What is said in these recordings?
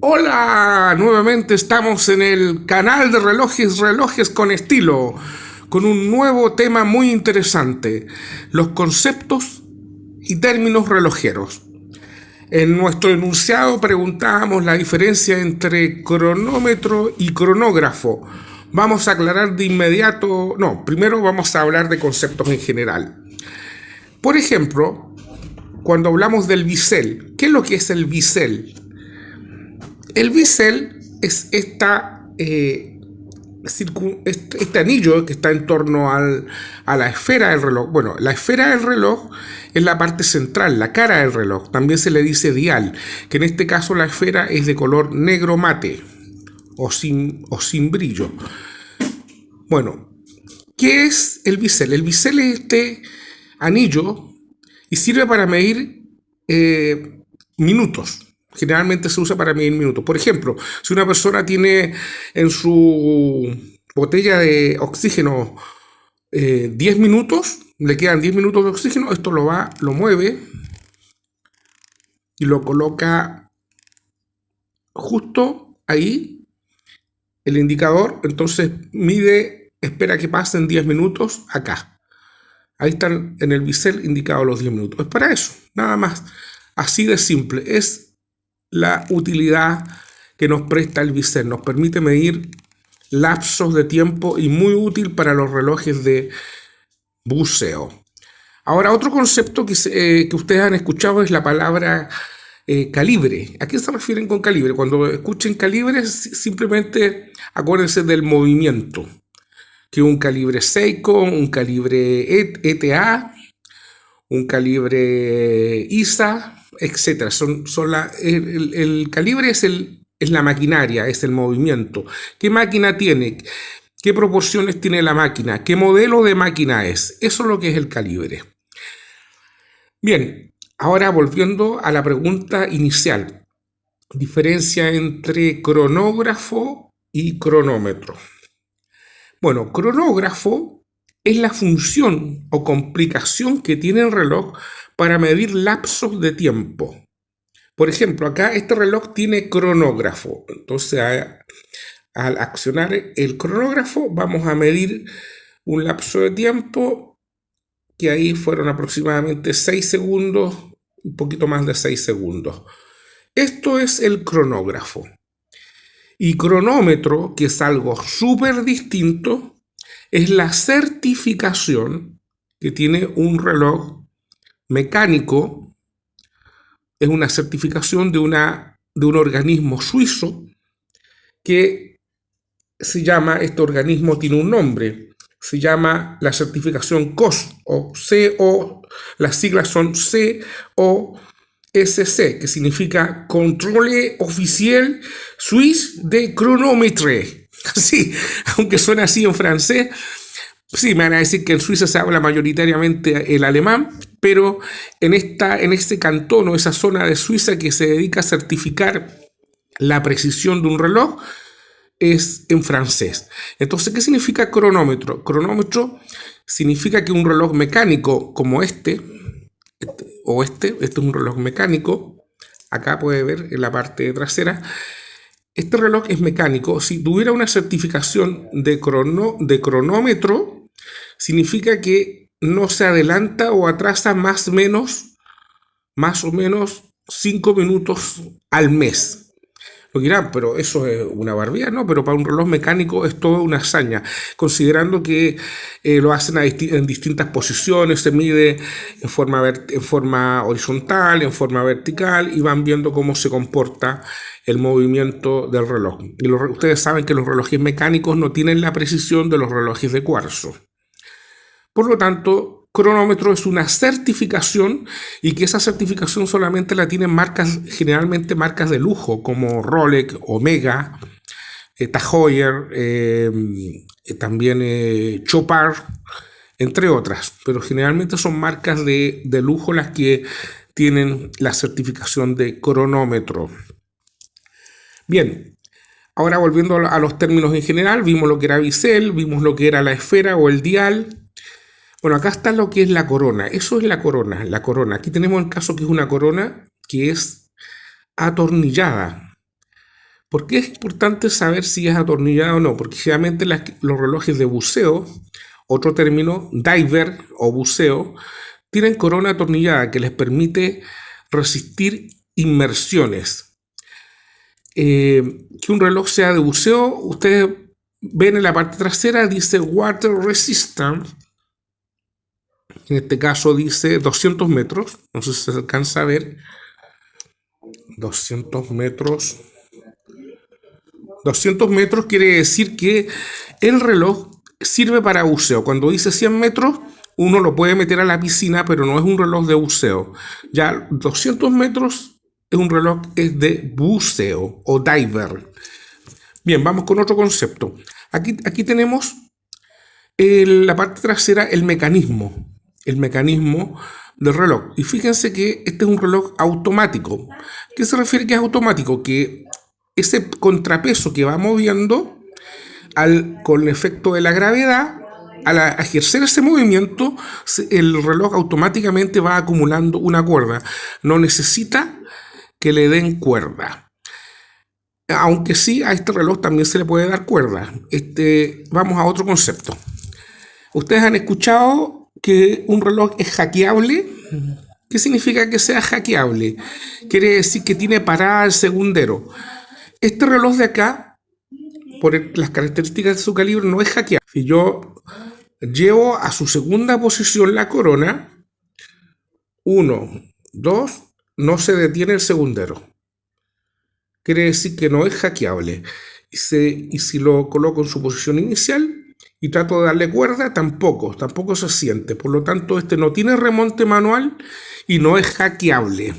Hola, nuevamente estamos en el canal de Relojes con Estilo, con un nuevo tema muy interesante, los conceptos y términos relojeros. En nuestro enunciado preguntábamos la diferencia entre cronómetro y cronógrafo. Vamos a aclarar de inmediato, primero vamos a hablar de conceptos en general. Por ejemplo, cuando hablamos del bisel, ¿qué es lo que es el bisel? El bisel es este anillo que está en torno a la esfera del reloj. Bueno, la esfera del reloj es la parte central, la cara del reloj. También se le dice dial, que en este caso la esfera es de color negro mate o sin brillo. Bueno, ¿qué es el bisel? El bisel es este anillo y sirve para medir minutos. Generalmente se usa para medir minutos. Por ejemplo, si una persona tiene en su botella de oxígeno 10 minutos, le quedan 10 minutos de oxígeno, esto lo mueve y lo coloca justo ahí, el indicador, entonces mide, espera que pasen 10 minutos acá. Ahí están en el bisel indicados los 10 minutos. Es para eso, nada más. Así de simple. Es la utilidad que nos presta el bisel. Nos permite medir lapsos de tiempo y muy útil para los relojes de buceo. Ahora, otro concepto que ustedes han escuchado es la palabra calibre. ¿A qué se refieren con calibre? Cuando escuchen calibre, simplemente acuérdense del movimiento. Que un calibre Seiko, un calibre ETA, un calibre ISA, etcétera. El calibre es la maquinaria, es el movimiento. ¿Qué máquina tiene? ¿Qué proporciones tiene la máquina? ¿Qué modelo de máquina es? Eso es lo que es el calibre. Bien, ahora volviendo a la pregunta inicial. Diferencia entre cronógrafo y cronómetro. Bueno, cronógrafo es la función o complicación que tiene el reloj para medir lapsos de tiempo. Por ejemplo, acá este reloj tiene cronógrafo. Entonces, al accionar el cronógrafo, vamos a medir un lapso de tiempo que ahí fueron aproximadamente 6 segundos, un poquito más de 6 segundos. Esto es el cronógrafo. Y cronómetro, que es algo súper distinto, es la certificación que tiene un reloj mecánico. Es una certificación de un organismo suizo que se llama, este organismo tiene un nombre, se llama la certificación COS o CO, las siglas son COSC, que significa Contrôle Officiel Suisse de Chronométrie. Sí, aunque suena así en francés. Sí, me van a decir que en Suiza se habla mayoritariamente el alemán, pero en este cantón o esa zona de Suiza que se dedica a certificar la precisión de un reloj es en francés. Entonces, ¿qué significa cronómetro? Cronómetro significa que un reloj mecánico como este es un reloj mecánico. Acá puede ver en la parte trasera. Este reloj es mecánico. Si tuviera una certificación de cronómetro, significa que no se adelanta o atrasa más o menos 5 minutos al mes. Lo dirán, pero eso es una barbaridad, ¿no? Pero para un reloj mecánico es toda una hazaña, considerando que lo hacen en distintas posiciones, se mide en forma horizontal, en forma vertical, y van viendo cómo se comporta el movimiento del reloj. Y ustedes saben que los relojes mecánicos no tienen la precisión de los relojes de cuarzo. Por lo tanto, cronómetro es una certificación y que esa certificación solamente la tienen generalmente marcas de lujo como Rolex, Omega, Tag Heuer, también Chopard, entre otras. Pero generalmente son marcas de lujo las que tienen la certificación de cronómetro. Bien, ahora volviendo a los términos en general, vimos lo que era bisel, vimos lo que era la esfera o el dial. Bueno, acá está lo que es la corona. Eso es la corona, la corona. Aquí tenemos el caso que es una corona que es atornillada. ¿Por qué es importante saber si es atornillada o no? Porque generalmente los relojes de buceo, otro término, diver o buceo, tienen corona atornillada que les permite resistir inmersiones. Que un reloj sea de buceo, ustedes ven en la parte trasera, dice water resistant. En este caso dice 200 metros. No sé si se alcanza a ver. 200 metros. 200 metros quiere decir que el reloj sirve para buceo. Cuando dice 100 metros, uno lo puede meter a la piscina, pero no es un reloj de buceo. Ya 200 metros es un reloj de buceo o diver. Bien, vamos con otro concepto. Aquí tenemos la parte trasera, el mecanismo del reloj. Y fíjense que este es un reloj automático. ¿Qué se refiere que es automático? Que ese contrapeso que va moviendo con el efecto de la gravedad, al ejercer ese movimiento, el reloj automáticamente va acumulando una cuerda. No necesita que le den cuerda. Aunque sí, a este reloj también se le puede dar cuerda. Vamos a otro concepto. ¿Ustedes han escuchado que un reloj es hackeable? ¿Qué significa que sea hackeable? Quiere decir que tiene parada el segundero. Este reloj de acá, por las características de su calibre, no es hackeable. Si yo llevo a su segunda posición la corona, 1, 2, no se detiene el segundero. Quiere decir que no es hackeable. Y si lo coloco en su posición inicial y trato de darle cuerda, tampoco se siente. Por lo tanto, este no tiene remonte manual y no es hackeable.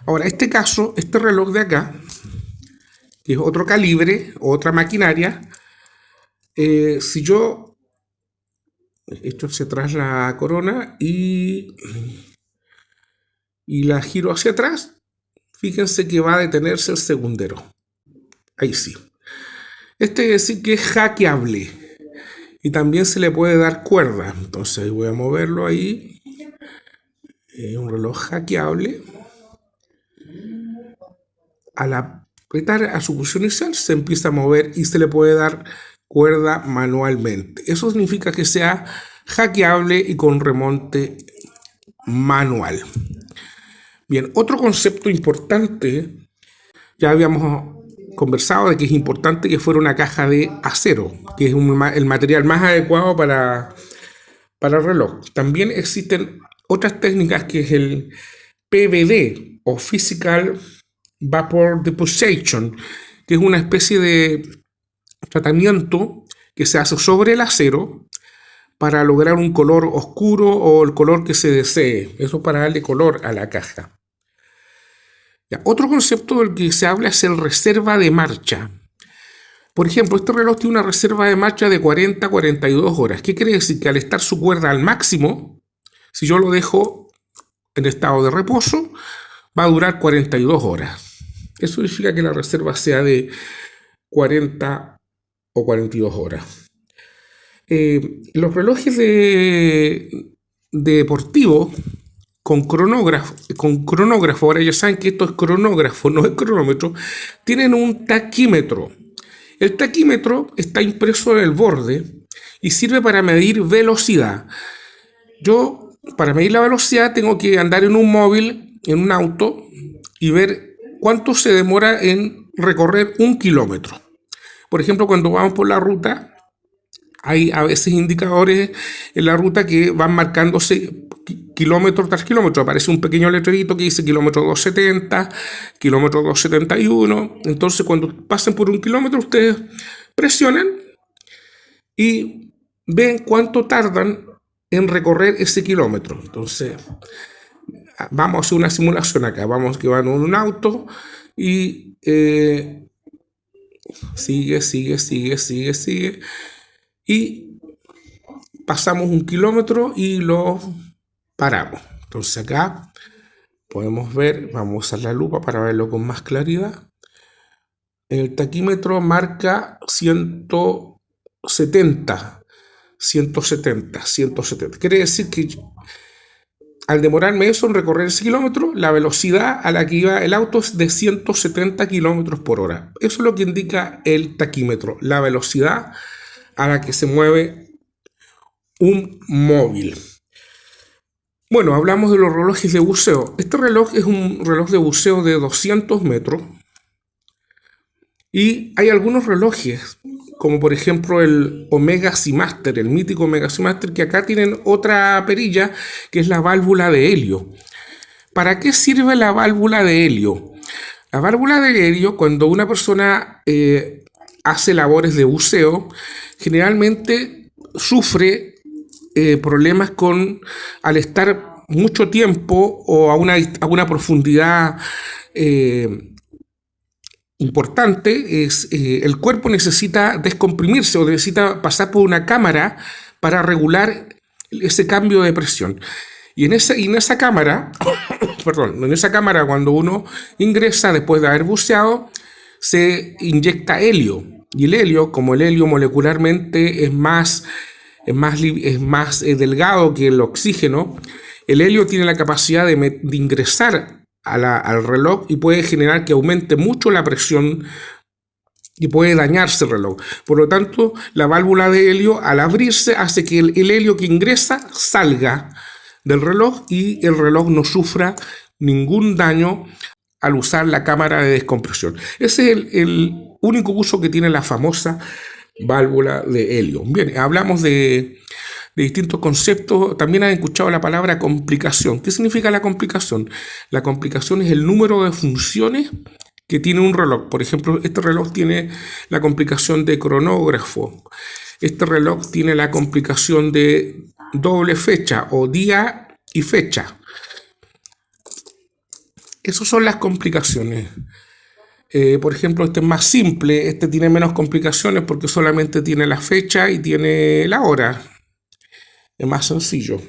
Ahora, este reloj de acá, que es otro calibre, otra maquinaria, si yo echo hacia atrás la corona y la giro hacia atrás, fíjense que va a detenerse el segundero. Ahí sí. Es decir que es hackeable. Y también se le puede dar cuerda. Entonces voy a moverlo ahí. Un reloj hackeable. Al apretar a su posición inicial se empieza a mover y se le puede dar cuerda manualmente. Eso significa que sea hackeable y con remonte manual. Bien, otro concepto importante, ya habíamos conversado de que es importante que fuera una caja de acero, que es el material más adecuado para el reloj. También existen otras técnicas que es el PVD o Physical Vapor Deposition, que es una especie de tratamiento que se hace sobre el acero para lograr un color oscuro o el color que se desee. Eso para darle color a la caja. Ya, otro concepto del que se habla es el reserva de marcha. Por ejemplo, este reloj tiene una reserva de marcha de 40 a 42 horas. ¿Qué quiere decir? Que al estar su cuerda al máximo, si yo lo dejo en estado de reposo, va a durar 42 horas. Eso significa que la reserva sea de 40 o 42 horas. Los relojes deportivos con cronógrafo, ahora ya saben que esto es cronógrafo, no es cronómetro, tienen un taquímetro. El taquímetro está impreso en el borde y sirve para medir velocidad. Yo, para medir la velocidad, tengo que andar en un móvil, en un auto, y ver cuánto se demora en recorrer 1 kilómetro. Por ejemplo, cuando vamos por la ruta, hay a veces indicadores en la ruta que van marcándose kilómetro tras kilómetro. Aparece un pequeño letrerito que dice kilómetro 270, kilómetro 271. Entonces, cuando pasen por 1 kilómetro, ustedes presionan y ven cuánto tardan en recorrer ese kilómetro. Entonces, vamos a hacer una simulación acá. Vamos que van en un auto y sigue. Y pasamos 1 kilómetro y lo paramos. Entonces acá podemos ver, vamos a usar la lupa para verlo con más claridad. El taquímetro marca 170. Quiere decir que al demorarme eso en recorrer ese kilómetro, la velocidad a la que iba el auto es de 170 kilómetros por hora. Eso es lo que indica el taquímetro, la velocidad a la que se mueve un móvil. Bueno, hablamos de los relojes de buceo. Este reloj es un reloj de buceo de 200 metros. Y hay algunos relojes, como por ejemplo el Omega Seamaster, el mítico Omega Seamaster, que acá tienen otra perilla, que es la válvula de helio. ¿Para qué sirve la válvula de helio? La válvula de helio, cuando una persona hace labores de buceo, generalmente sufre problemas al estar mucho tiempo o a una profundidad importante, el cuerpo necesita descomprimirse o necesita pasar por una cámara para regular ese cambio de presión. Y en esa cámara, en esa cámara, cuando uno ingresa después de haber buceado, se inyecta helio. Y el helio, como el helio molecularmente es más delgado que el oxígeno, el helio tiene la capacidad de ingresar al reloj y puede generar que aumente mucho la presión y puede dañarse el reloj. Por lo tanto, la válvula de helio, al abrirse, hace que el helio que ingresa salga del reloj y el reloj no sufra ningún daño al usar la cámara de descompresión. Ese es el único uso que tiene la famosa válvula de helio. Bien, hablamos de distintos conceptos. También han escuchado la palabra complicación. ¿Qué significa la complicación? La complicación es el número de funciones que tiene un reloj. Por ejemplo, este reloj tiene la complicación de cronógrafo. Este reloj tiene la complicación de doble fecha o día y fecha. Esas son las complicaciones. Por ejemplo, este es más simple, este tiene menos complicaciones porque solamente tiene la fecha y tiene la hora. Es más sencillo.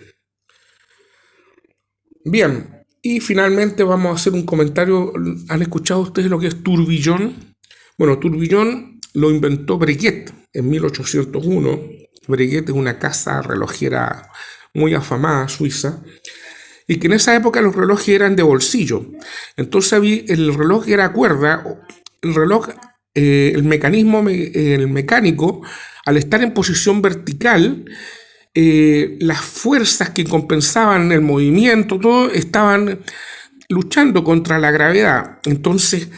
Bien, y finalmente vamos a hacer un comentario. ¿Han escuchado ustedes lo que es turbillón? Bueno, turbillón lo inventó Breguet en 1801. Breguet es una casa relojera muy afamada, suiza, y que en esa época los relojes eran de bolsillo. Entonces el reloj era a cuerda, el reloj, el mecánico, al estar en posición vertical, las fuerzas que compensaban el movimiento, todo estaban luchando contra la gravedad. Entonces,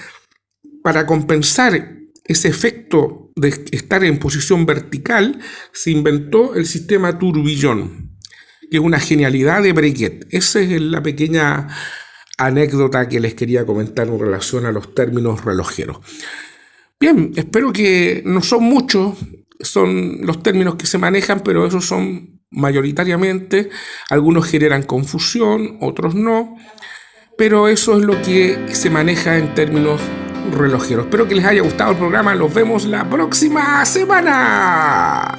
para compensar ese efecto de estar en posición vertical, se inventó el sistema turbillón, que es una genialidad de Breguet. Esa es la pequeña anécdota que les quería comentar en relación a los términos relojeros. Bien, espero que no son muchos, son los términos que se manejan, pero esos son mayoritariamente. Algunos generan confusión, otros no, pero eso es lo que se maneja en términos relojeros. Espero que les haya gustado el programa. Nos vemos la próxima semana.